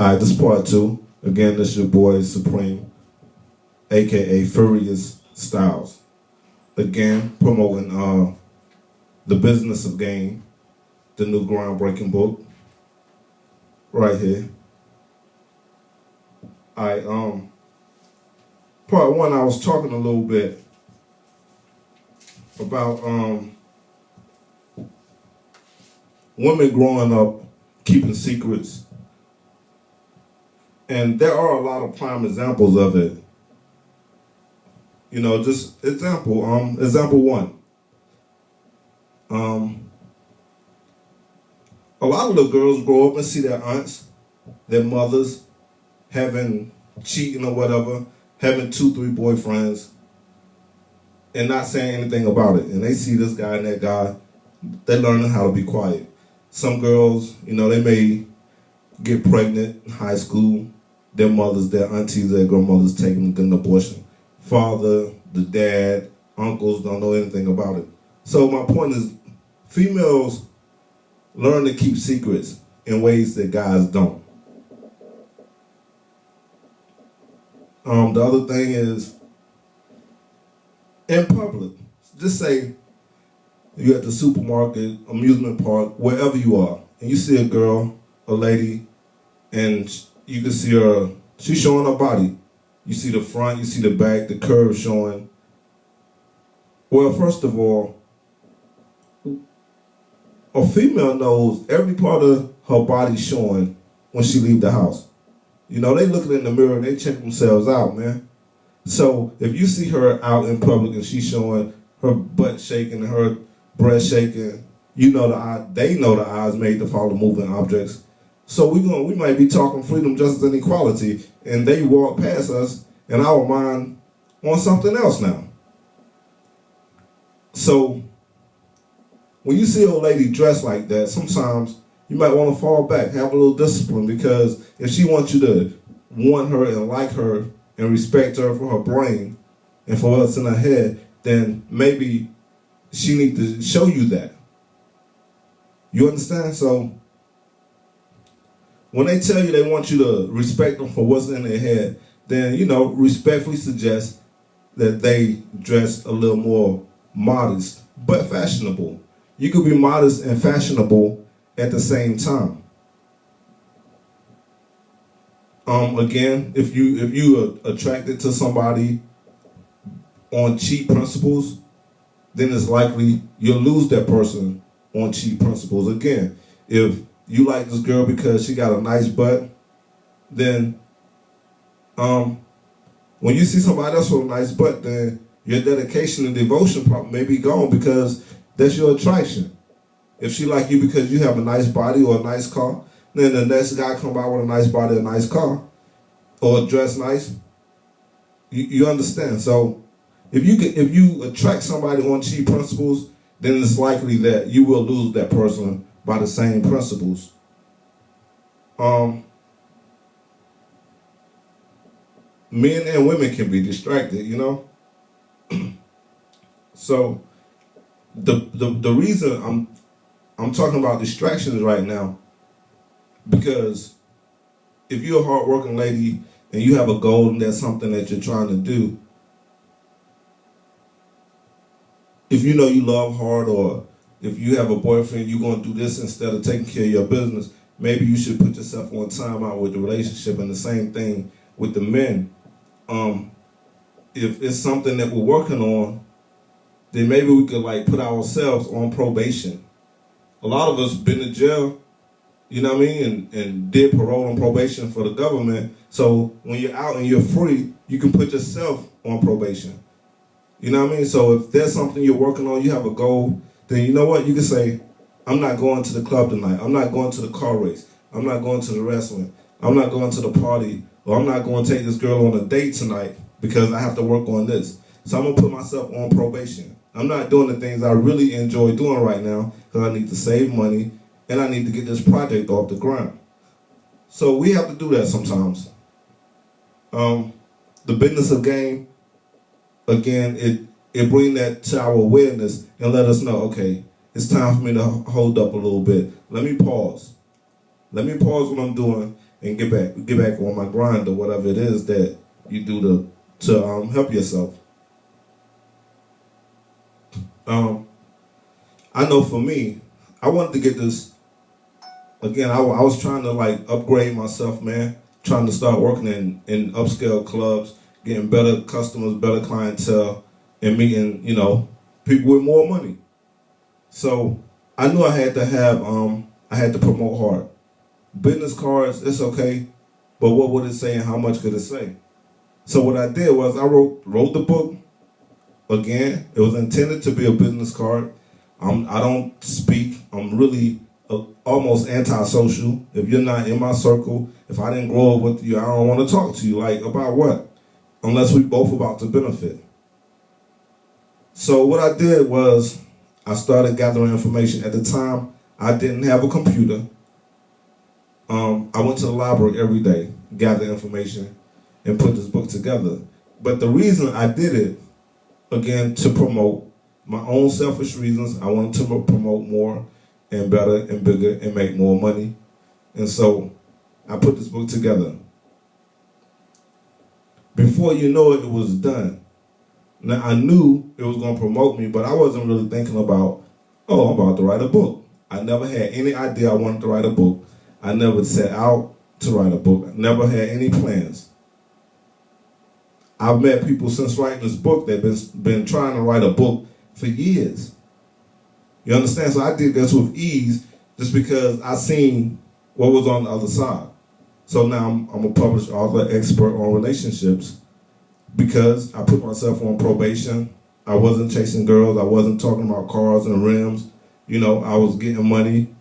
All right, this is part two. Again, this is your boy Supreme, aka Furious Styles. Again, promoting The Business of Game, the new groundbreaking book, right here. All right, part one, I was talking a little bit about women growing up keeping secrets. And there are a lot of prime examples of it. You know, just example one. A lot of the girls grow up and see their aunts, their mothers, having cheating or whatever, having 2-3 boyfriends, and not saying anything about it. And they see this guy and that guy, they're learning how to be quiet. Some girls, you know, they may get pregnant in high school, their mothers, their aunties, their grandmothers take them to get an abortion. Father, the dad, uncles don't know anything about it. So my point is, females learn to keep secrets in ways that guys don't. The other thing is, in public, just say you're at the supermarket, amusement park, wherever you are, and you see a girl, a lady, and you can see her, she's showing her body. You see the front, you see the back, the curve showing. Well, first of all, a female knows every part of her body showing when she leave the house. You know, they looking in the mirror and they check themselves out, man. So if you see her out in public and she's showing her butt shaking and her breast shaking, you know they know the eyes made to follow moving objects. So we might be talking freedom, justice, and equality, and they walk past us and our mind on something else now. So when you see an old lady dressed like that, sometimes you might want to fall back, have a little discipline, because if she wants you to want her and like her and respect her for her brain and for what's in her head, then maybe she needs to show you that. You understand? So when they tell you they want you to respect them for what's in their head, then, you know, respectfully suggest that they dress a little more modest, but fashionable. You could be modest and fashionable at the same time. Again, if you are attracted to somebody on cheap principles, then it's likely you'll lose that person on cheap principles. Again, if you like this girl because she got a nice butt, then when you see somebody else with a nice butt, then your dedication and devotion probably may be gone, because that's your attraction. If she like you because you have a nice body or a nice car, then the next guy come by with a nice body, a nice car, or dress nice. You understand? So if you attract somebody on cheap principles, then it's likely that you will lose that person by the same principles. Men and women can be distracted, you know. So the reason I'm talking about distractions right now, because if you're a hardworking lady and you have a goal and that's something that you're trying to do, if you know you love hard, or if you have a boyfriend, you're going to do this instead of taking care of your business, maybe you should put yourself on timeout with the relationship. And the same thing with the men. If it's something that we're working on, then maybe we could put ourselves on probation. A lot of us been to jail, you know what I mean, and did parole and probation for the government. So when you're out and you're free, you can put yourself on probation. You know what I mean? So if there's something you're working on, you have a goal, then you know what? You can say, I'm not going to the club tonight. I'm not going to the car race. I'm not going to the wrestling. I'm not going to the party. Or I'm not going to take this girl on a date tonight because I have to work on this. So I'm going to put myself on probation. I'm not doing the things I really enjoy doing right now because I need to save money and I need to get this project off the ground. So we have to do that sometimes. The Business of Game, again, it brings that to our awareness and let us know, okay, it's time for me to hold up a little bit. Let me pause. Let me pause what I'm doing and get back on my grind or whatever it is that you do to help yourself. I know for me, I wanted to get this. Again, I was trying to like upgrade myself, man. Trying to start working in upscale clubs, getting better customers, better clientele, and meeting, people with more money. So I knew I had to promote hard. Business cards, it's okay, but what would it say and how much could it say? So what I did was I wrote the book. Again, it was intended to be a business card. I don't speak. I'm really almost antisocial. If you're not in my circle, if I didn't grow up with you, I don't want to talk to you. Like, about what? Unless we both about to benefit. So what I did was I started gathering information. At the time, I didn't have a computer. I went to the library every day, gathered information, and put this book together. But the reason I did it, again, to promote my own selfish reasons. I wanted to promote more and better and bigger and make more money. And so I put this book together. Before you know it, it was done. Now, I knew it was going to promote me, but I wasn't really thinking about, I'm about to write a book. I never had any idea I wanted to write a book. I never set out to write a book. I never had any plans. I've met people since writing this book that have been trying to write a book for years. You understand? So I did this with ease just because I seen what was on the other side. So now I'm a published author, expert on relationships, because I put myself on probation. I wasn't chasing girls. I wasn't talking about cars and rims. I was getting money,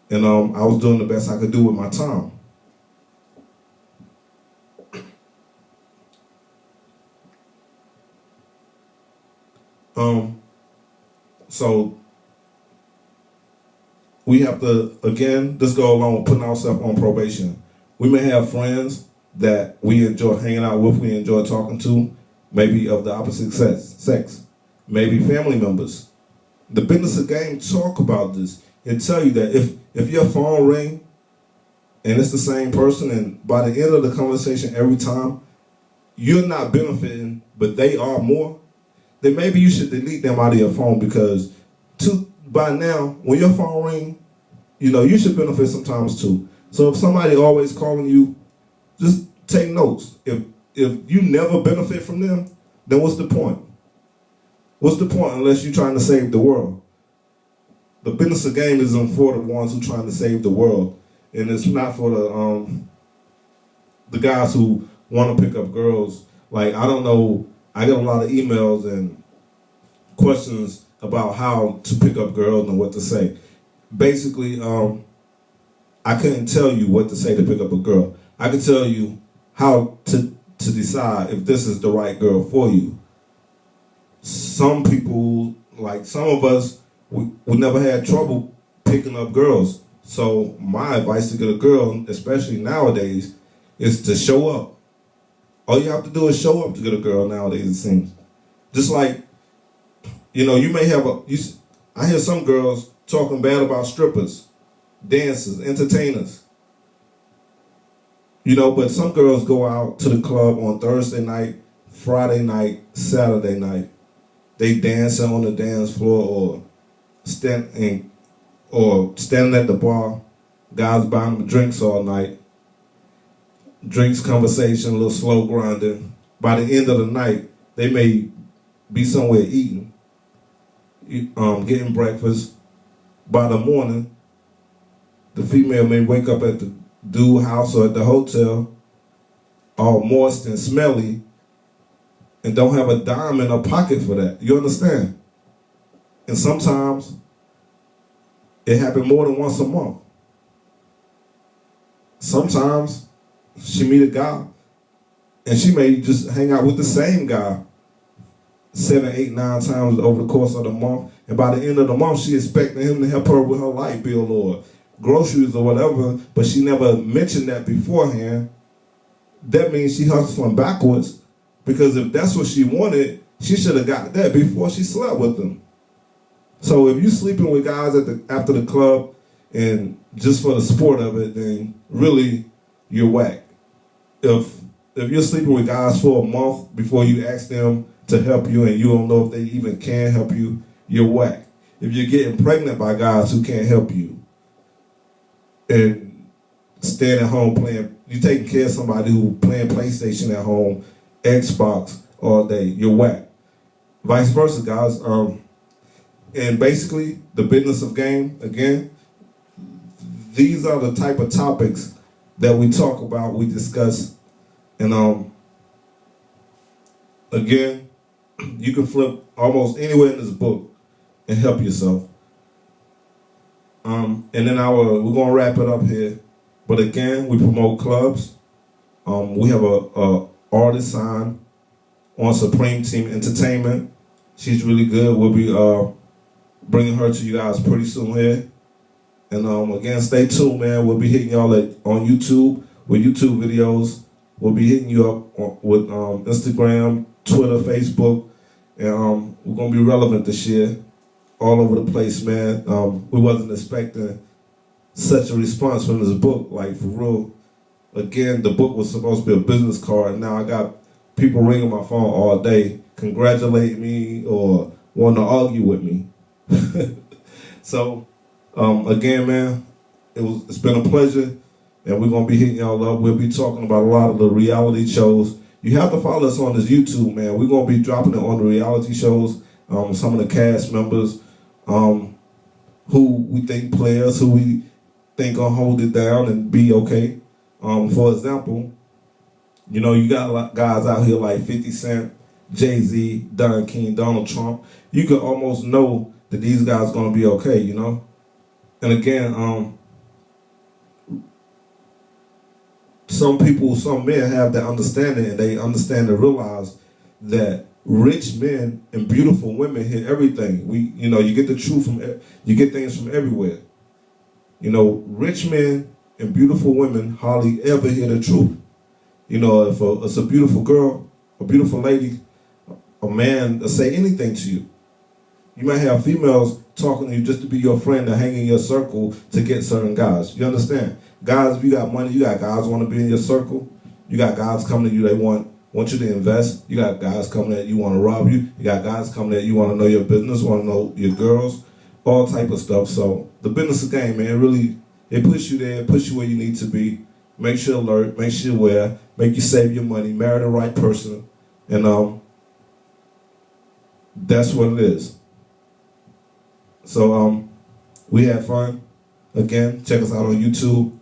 and I was doing the best I could do with my time. So we have to, again, this go along with putting ourselves on probation. We may have friends that we enjoy hanging out with, we enjoy talking to, maybe of the opposite sex, maybe family members. The Business of Game talk about this and tell you that if your phone ring and it's the same person, and by the end of the conversation every time, you're not benefiting, but they are more, then maybe you should delete them out of your phone, because by now, when your phone ring, you should benefit sometimes too. So if somebody always calling you, just take notes. If you never benefit from them, then what's the point? What's the point unless you're trying to save the world? The Business of Game isn't for the ones who are trying to save the world, and it's not for the guys who want to pick up girls. Like, I don't know. I get a lot of emails and questions about how to pick up girls and what to say. Basically, I couldn't tell you what to say to pick up a girl. I could tell you how to decide if this is the right girl for you. Some people, like some of us, we never had trouble picking up girls. So my advice to get a girl, especially nowadays, is to show up. All you have to do is show up to get a girl nowadays, it seems. Just like, you may have I hear some girls talking bad about strippers, dancers, entertainers. But some girls go out to the club on Thursday night, Friday night, Saturday night. They dancing on the dance floor or standing at the bar. Guys buying them drinks all night. Drinks, conversation, a little slow grinding. By the end of the night, they may be somewhere eating, getting breakfast. By the morning, the female may wake up at the dude house or at the hotel, all moist and smelly, and don't have a dime in her pocket for that. You understand? And sometimes it happens more than once a month. Sometimes she meet a guy and she may just hang out with the same guy 7, 8, 9 times over the course of the month. And by the end of the month, she expecting him to help her with her light bill or groceries or whatever, but she never mentioned that beforehand. That means she hustling backwards, because if that's what she wanted, she should have got that before she slept with them. So if you sleeping with guys after the club and just for the sport of it, then really you're whack. If you're sleeping with guys for a month before you ask them to help you and you don't know if they even can help you, you're whack. If you're getting pregnant by guys who can't help you and staying at home playing, you're taking care of somebody who playing PlayStation at home, Xbox all day, you're whack. Vice versa, guys. And basically, the business of game, again, these are the type of topics that we talk about, we discuss, and again, you can flip almost anywhere in this book and help yourself. And then we're gonna wrap it up here. But again, we promote clubs. We have a artist signed on Supreme Team Entertainment. She's really good. We'll be bringing her to you guys pretty soon here. And again, stay tuned, man. We'll be hitting y'all on YouTube with YouTube videos. We'll be hitting you up with Instagram, Twitter, Facebook, and we're gonna be relevant this year, all over the place, man. We wasn't expecting such a response from this book, like for real. Again, the book was supposed to be a business card. Now I got people ringing my phone all day, congratulating me or wanting to argue with me. So, again, man, it's been a pleasure, and we're gonna be hitting y'all up. We'll be talking about a lot of the reality shows. You have to follow us on this YouTube, man. We're gonna be dropping it on the reality shows. Some of the cast members, who we think players, who we think gonna hold it down and be okay. For example, you got a lot guys out here like 50 Cent, Jay-Z, Don King, Donald Trump. You can almost know that these guys gonna be okay, And again, some men have that understanding, and they understand and realize that rich men and beautiful women hear everything. You get the truth you get things from everywhere. Rich men and beautiful women hardly ever hear the truth. If it's a beautiful girl, a beautiful lady, a man will say anything to you. You might have females talking to you just to be your friend and hang in your circle to get certain guys. You understand? Guys, if you got money, you got guys want to be in your circle. You got guys coming to you, they want you to invest. You got guys coming at you want to rob you. You got guys coming at you want to know your business, want to know your girls, all type of stuff. So the business of game, man, really, it puts you there, puts you where you need to be. Makes you alert, makes you aware, make you save your money, marry the right person, and that's what it is. So we had fun. Again, check us out on YouTube.